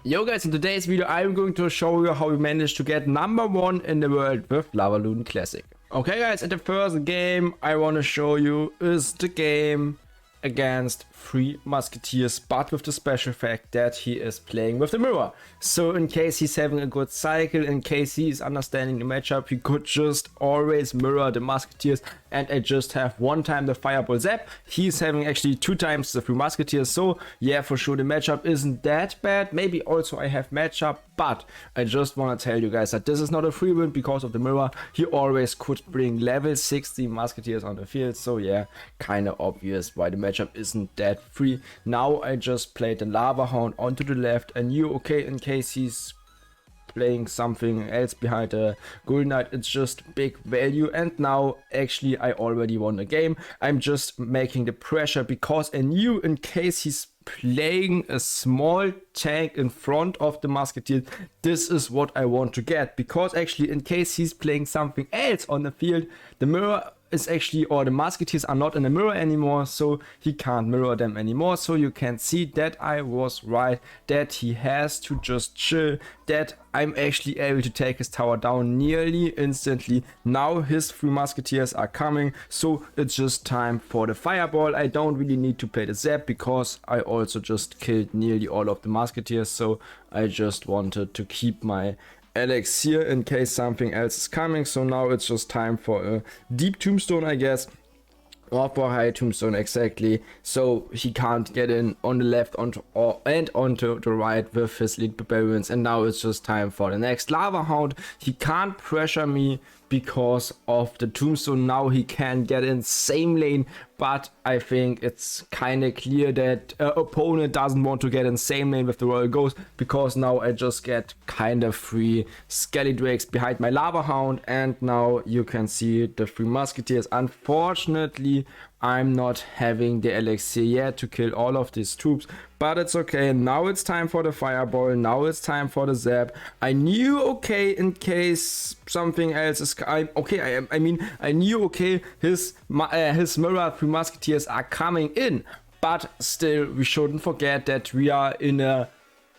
Yo guys, in today's video I'm going to show you how we managed to get #1 in the world with Lavaloon Classic. Okay guys, and the first game I want to show you is the game against 3 musketeers, but with the special fact that he is playing with the mirror. So in case he's having a good cycle, in case he's understanding the matchup, he could just always mirror the musketeers, and I just have 1 time the fireball zap. He's having actually 2 times the 3 musketeers, so yeah, for sure the matchup isn't that bad. Maybe also I have matchup, but I just want to tell you guys that this is not a free win because of the mirror. He always could bring level 60 musketeers on the field, so yeah, kind of obvious why the matchup isn't that free. Now I just played the lava hound onto the left, and you okay, in case he's playing something else behind the golden knight, it's just big value. And now actually I already won the game. I'm just making the pressure because I knew in case he's playing a small tank in front of the musketeer, this is what I want to get, because actually in case he's playing something else on the field, the mirror is actually, or the musketeers are not in the mirror anymore, so he can't mirror them anymore. So you can see that I was right, that he has to just chill, that I'm actually able to take his tower down nearly instantly. Now his 3 musketeers are coming, so it's just time for the fireball. I don't really need to play the zap because I also just killed nearly all of the musketeers, so I just wanted to keep my elixir in case something else is coming. So now it's just time for a deep tombstone, I guess, or for high tombstone, exactly, so he can't get in on the left onto the right with his lead barbarians. And now it's just time for the next lava hound. He can't pressure me because of the tombstone. Now he can get in same lane, but I think it's kind of clear that opponent doesn't want to get in same lane with the royal ghost, because now I just get kind of 3 skelly drakes behind my lava hound, and now you can see the 3 musketeers. Unfortunately I'm not having the elixir yet to kill all of these troops, but it's okay. Now it's time for the fireball, now it's time for the zap. I knew okay, in case something else is I knew okay, his mirror 3 musketeers are coming in, but still we shouldn't forget that we are in a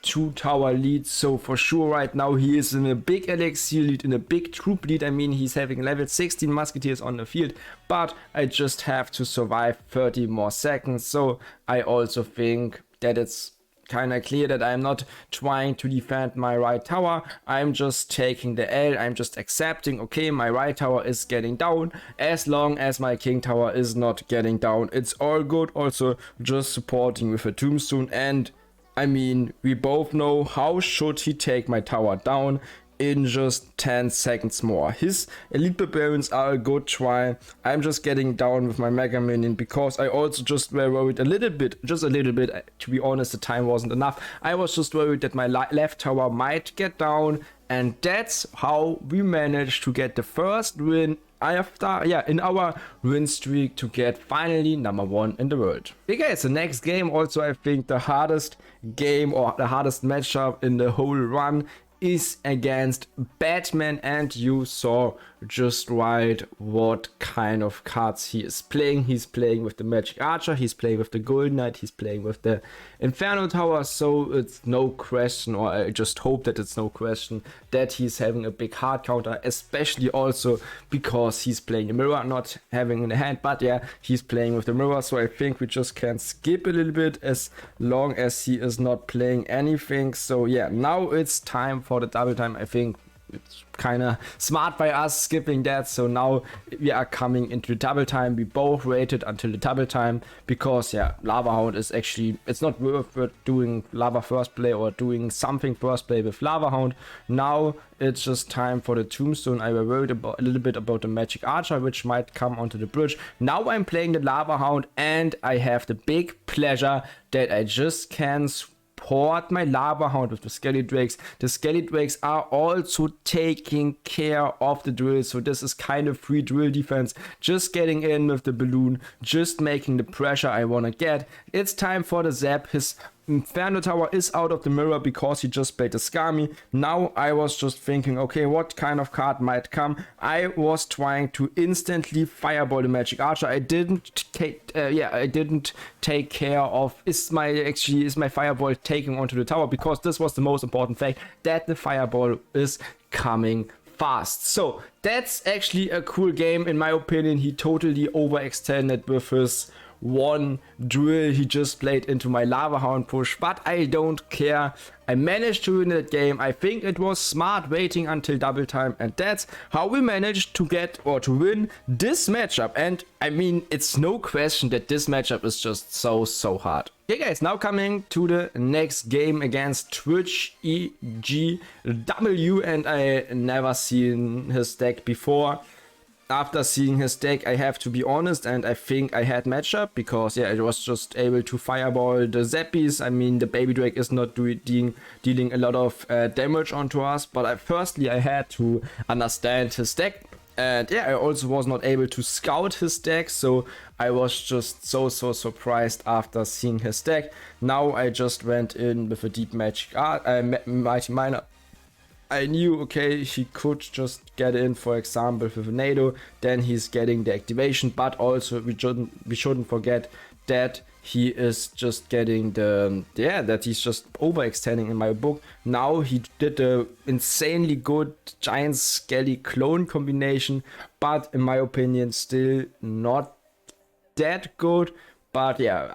2 tower lead. So for sure right now he is in a big elixir lead, in a big troop lead. I mean, he's having level 16 musketeers on the field, but I just have to survive 30 more seconds. So I also think that it's kind of clear that I'm not trying to defend my right tower. I'm just taking the L. I'm just accepting, okay, my right tower is getting down. As long as my king tower is not getting down, it's all good. Also just supporting with a tombstone. And I mean, we both know how should he take my tower down in just 10 seconds more. His elite barbarians are a good try. I'm just getting down with my mega minion because I also just were worried just a little bit, to be honest, the time wasn't enough. I was just worried that my left tower might get down, and that's how we managed to get the first win after, in our win streak, to get finally #1 in the world. Okay guys, the next game, also I think the hardest game or the hardest matchup in the whole run, is against Batman, and you saw just right what kind of cards he is playing. He's playing with the magic archer, he's playing with the golden knight, he's playing with the inferno tower, so it's no question, or I just hope that it's no question, that he's having a big hard counter, especially also because he's playing the mirror, not having in the hand, but yeah, he's playing with the mirror. So I think we just can skip a little bit as long as he is not playing anything. So yeah, now it's time for the double time. I think it's kind of smart by us skipping that. So now we are coming into the double time. We both waited until the double time because yeah, lava hound is actually, it's not worth it doing lava first play or doing something first play with lava hound. Now it's just time for the tombstone. I was worried about a little bit about the magic archer, which might come onto the bridge. Now I'm playing the lava hound, and I have the big pleasure that I just can support my lava hound with the skelly drakes. The skelly drakes are also taking care of the drill, so this is kind of free drill defense, just getting in with the balloon, just making the pressure I want to get. It's time for the zap. His Inferno Tower is out of the mirror because he just played a Skami. Now I was just thinking, okay, what kind of card might come? I was trying to instantly fireball the Magic Archer. I didn't take care of is my fireball taking onto the tower, because this was the most important fact, that the fireball is coming fast. So that's actually a cool game in my opinion. He totally overextended with his one drill he just played into my Lava Hound push, but I don't care. I managed to win that game. I think it was smart waiting until double time, and that's how we managed to get or to win this matchup. And I mean, it's no question that this matchup is just so hard. Okay guys, now coming to the next game against Twitch EGW, and I never seen his deck before. After seeing his deck, I have to be honest, and I think I had matchup, because yeah, I was just able to fireball the Zappies. I mean, the Baby Drake is not dealing a lot of damage onto us, but firstly I had to understand his deck. And yeah, I also was not able to scout his deck, so I was just so surprised after seeing his deck. Now I just went in with a deep Magic Mighty Miner. I knew, okay, he could just get in, for example, with a Nado, then he's getting the activation, but also we shouldn't forget that he is just getting that he's just overextending in my book. Now he did a insanely good Giant Skelly clone combination, but in my opinion still not that good. But yeah,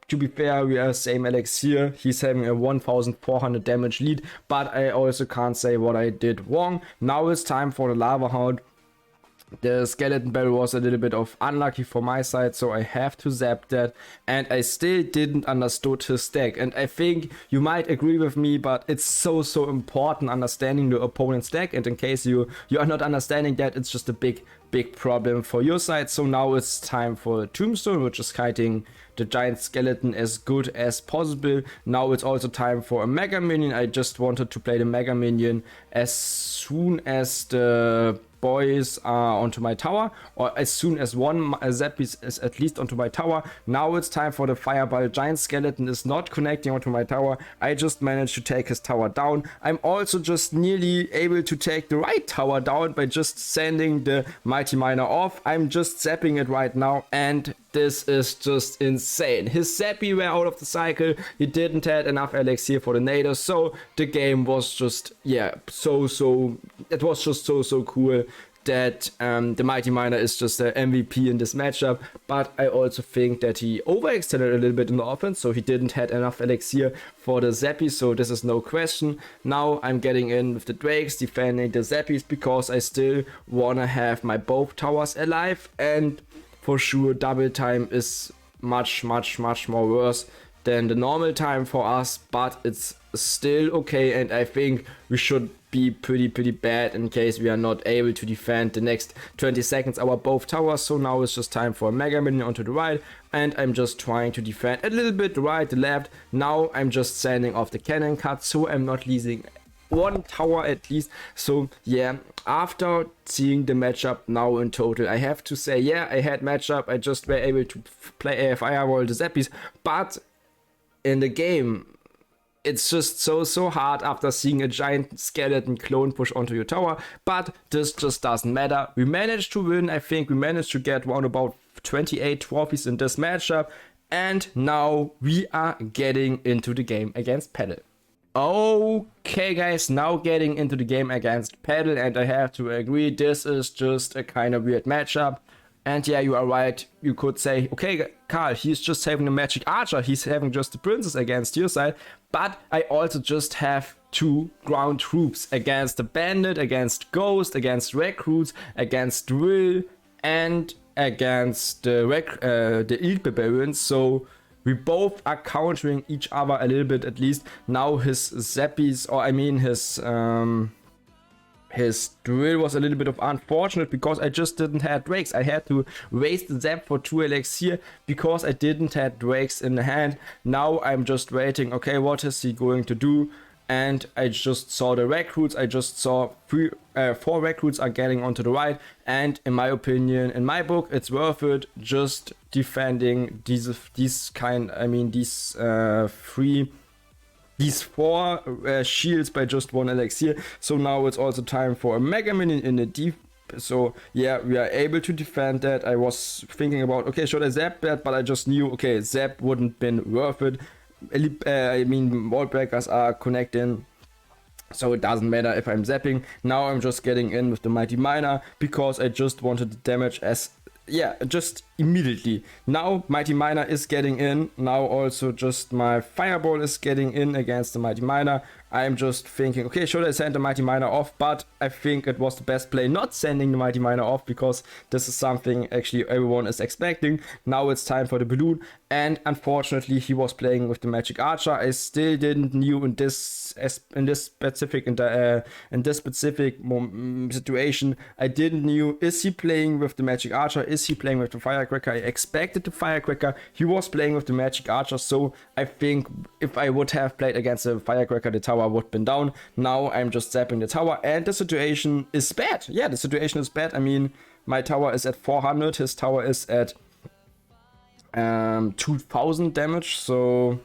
to be fair, we are same elixir. He's having a 1400 damage lead, but I also can't say what I did wrong. Now it's time for the Lava Hound. The skeleton barrel was a little bit of unlucky for my side, so I have to zap that, and I still didn't understood his deck. And I think you might agree with me, but it's so important understanding the opponent's deck, and in case you are not understanding that, it's just a big problem for your side. So now it's time for Tombstone, which is kiting the giant skeleton as good as possible. Now it's also time for a Mega Minion. I just wanted to play the Mega Minion as soon as the boys are onto my tower, or as soon as one Zappy is at least onto my tower. Now it's time for the fireball. Giant skeleton is not connecting onto my tower. I just managed to take his tower down. I'm also just nearly able to take the right tower down by just sending the Mighty Miner off. I'm just zapping it right now, and this is just insane. His Zappy were out of the cycle. He didn't have enough elixir for the Nado, so the game was just, yeah, it was just so cool that the Mighty Miner is just the MVP in this matchup. But I also think that he overextended a little bit in the offense, so he didn't have enough elixir for the Zappy, so this is no question. Now I'm getting in with the Drakes, defending the Zappies, because I still wanna have my both towers alive, and for sure double time is much more worse than the normal time for us, but it's still okay, and I think we should be pretty bad in case we are not able to defend the next 20 seconds our both towers. So now it's just time for a Mega Minion onto the right, and I'm just trying to defend a little bit the right, the left. Now I'm just sending off the cannon cut, so I'm not losing one tower at least. So yeah, after seeing the matchup now in total, I have to say, yeah, I had matchup. I just were able to play fireball the Zappies, but in the game it's just so hard after seeing a giant skeleton clone push onto your tower. But this just doesn't matter. We managed to win. I think we managed to get around about 28 trophies in this matchup, and now we are getting into the game against Paddle. Okay guys, now getting into the game against Paddle, and I have to agree, this is just a kind of weird matchup. And yeah, you are right, you could say, okay Carl, he's just having a Magic Archer, he's having just the Princess against your side, but I also just have two ground troops against the Bandit, against Ghost, against Recruits, against Drill, and against the Elite Barbarians. So we both are countering each other a little bit at least. Now his Zappies, or I mean his drill was a little bit of unfortunate, because I just didn't have Drakes. I had to waste the Zap for 2 elixir because I didn't have Drakes in the hand. Now I'm just waiting, okay, what is he going to do? and I just saw the recruits. I just saw 4 recruits are getting onto the right, and in my opinion, in my book, it's worth it just defending these 4 shields by just 1 elixir. So now it's also time for a mega minion in the deep. So yeah, we are able to defend that. I was thinking about, okay, should I zap that, but I just knew, okay, zap wouldn't been worth it. Wall breakers are connecting, so it doesn't matter if I'm zapping. Now I'm just getting in with the Mighty Miner because I just wanted the damage just immediately. Now Mighty Miner is getting in. Now also just my Fireball is getting in against the Mighty Miner. I'm just thinking, okay, should I send the Mighty Miner off? But I think it was the best play not sending the Mighty Miner off, because this is something actually everyone is expecting. Now it's time for the balloon, and unfortunately he was playing with the Magic Archer. I still didn't knew in this specific situation. I didn't knew, is he playing with the Magic Archer? Is he playing with the Firecracker? I expected the Firecracker. He was playing with the Magic Archer, so I think if I would have played against the Firecracker, the tower would have been down. Now I'm just zapping the tower, and the situation is bad. Yeah, the situation is bad. I mean, my tower is at 400, his tower is at 2000 damage, so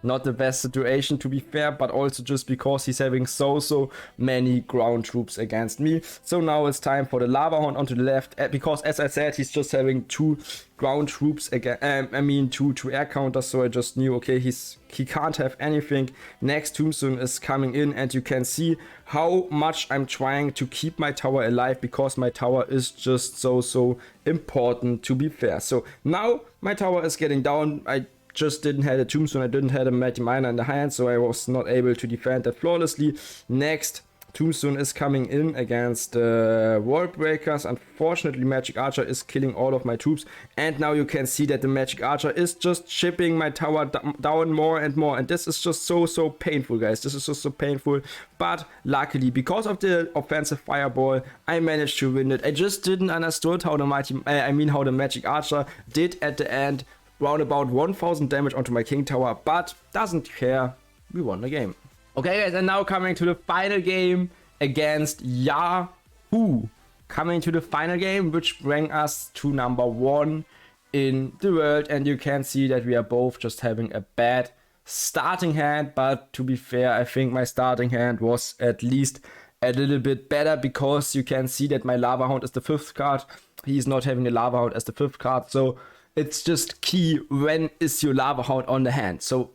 not the best situation, to be fair, but also just because he's having so many ground troops against me. So now it's time for the Lava Hound onto the left, because as I said, he's just having 2 ground troops again. Two air counters. So I just knew, okay, he can't have anything. Next tombstone is coming in, and you can see how much I'm trying to keep my tower alive, because my tower is just so important, to be fair. So now my tower is getting down. I just didn't have a tombstone, I didn't have a Mighty Miner in the hand, so I was not able to defend that flawlessly. Next tombstone is coming in against wall breakers. Unfortunately, Magic Archer is killing all of my troops, and now you can see that the Magic Archer is just chipping my tower down more and more, and this is just so painful, guys. This is just so painful, but luckily, because of the offensive Fireball, I managed to win it. I just didn't understood how the how the Magic Archer did at the end round about 1000 damage onto my King Tower, but doesn't care, we won the game. Okay guys, and now coming to the final game against Yahoo. Coming to the final game, which bring us to number 1 in the world, and you can see that we are both just having a bad starting hand, but to be fair, I think my starting hand was at least a little bit better, because you can see that my Lava Hound is the 5th card. He's not having a Lava Hound as the 5th card, so it's just key, when is your Lava Hound on the hand. So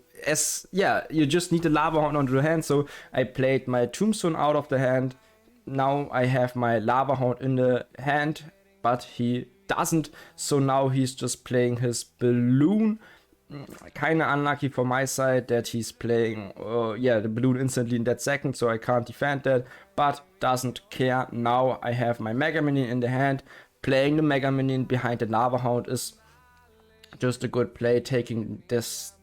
you just need the Lava Hound onto the hand. So I played my Tombstone out of the hand. Now I have my Lava Hound in the hand, but he doesn't. So now he's just playing his balloon. Kinda unlucky for my side that he's playing the balloon instantly in that second, so I can't defend that, but doesn't care. Now I have my Mega Minion in the hand. Playing the Mega Minion behind the Lava Hound is just a good play, taking this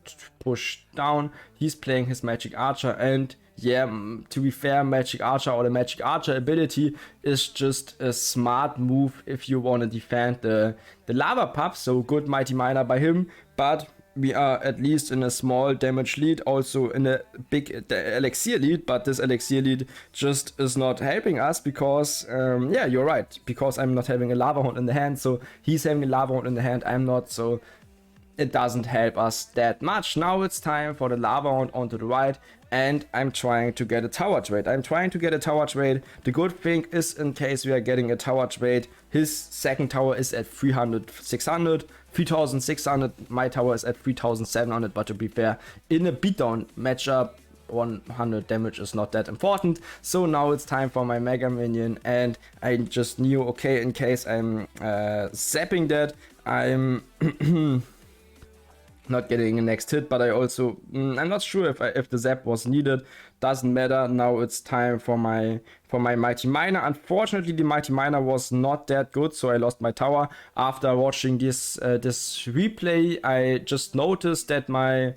push down. He's playing his Magic Archer, and yeah, to be fair, Magic Archer or the Magic Archer ability is just a smart move if you want to defend the Lava Pup. So good Mighty Miner by him, but we are at least in a small damage lead, also in a big elixir lead, but this elixir lead just is not helping us, because yeah, you're right, because I'm not having a Lava Hound in the hand. So he's having a Lava Hound in the hand, I'm not, so it doesn't help us that much. Now it's time for the Lava Hound onto the right, and I'm trying to get a tower trade. The good thing is, in case we are getting a tower trade, his second tower is at 3600, my tower is at 3700, but to be fair, in a beatdown matchup, 100 damage is not that important. So now it's time for my Mega Minion, and I just knew, okay, in case I'm zapping that, I'm not getting a next hit, but I also I'm not sure if the zap was needed. Doesn't matter. Now it's time for my Mighty Miner. Unfortunately, the Mighty Miner was not that good, so I lost my tower. After watching this replay, I just noticed that my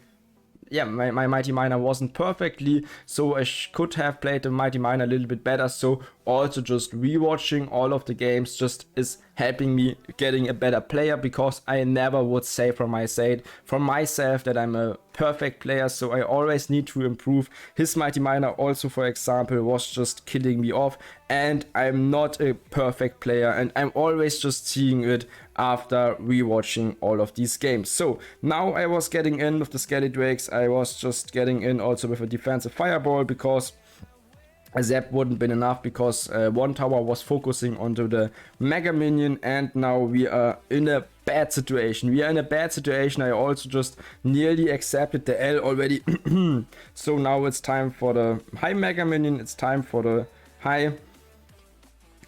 Mighty Miner wasn't perfectly, so I could have played the Mighty Miner a little bit better. So also just rewatching all of the games just is helping me getting a better player, because I never would say from myself that I'm a perfect player, so I always need to improve. His Mighty Miner also, for example, was just killing me off, and I'm not a perfect player, and I'm always just seeing it after rewatching all of these games. So now I was getting in with the Skelly Drakes, I was just getting in also with a defensive fireball, because a zap wouldn't been enough, because one tower was focusing onto the mega minion, and now we are in a bad situation. I also just nearly accepted the L already. So now it's time for the high mega minion, it's time for the high,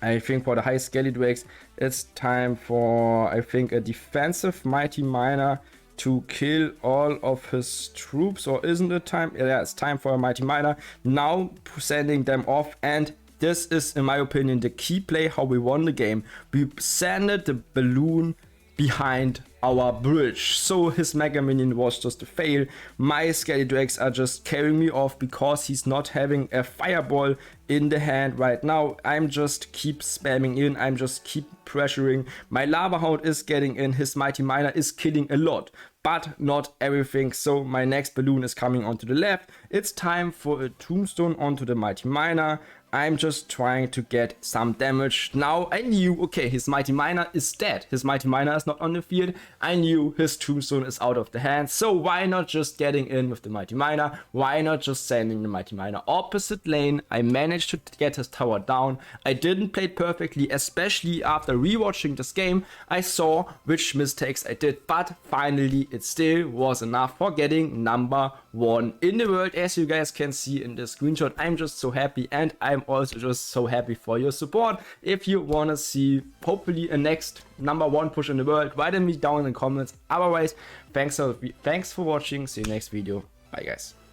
I think for the high Skelly Drakes, it's time for, I think, a defensive Mighty Miner to kill all of his troops, or isn't it time? Yeah, it's time for a Mighty Miner. Now sending them off, and this is, in my opinion, the key play how we won the game. We sent the balloon behind our bridge, so his mega minion was just a fail. My Skelly Drakes are just carrying me off because he's not having a fireball in the hand right now. I'm just keep spamming in, I'm just keep pressuring. My Lava Hound is getting in, his Mighty Miner is killing a lot, but not everything. So my next balloon is coming onto the left. It's time for a tombstone onto the Mighty Miner. I'm just trying to get some damage. Now I knew, okay, his Mighty Miner is dead. His Mighty Miner is not on the field. I knew his tombstone is out of the hand. So why not just getting in with the Mighty Miner? Why not just sending the Mighty Miner opposite lane? I managed to get his tower down. I didn't play it perfectly, especially after rewatching this game. I saw which mistakes I did, but finally it still was enough for getting number 1 in the world. As you guys can see in the screenshot, I'm just so happy, and I'm also just so happy for your support. If you want to see hopefully a next number 1 push in the world, write me down in the comments. Otherwise, thanks for watching. See you next video. Bye guys.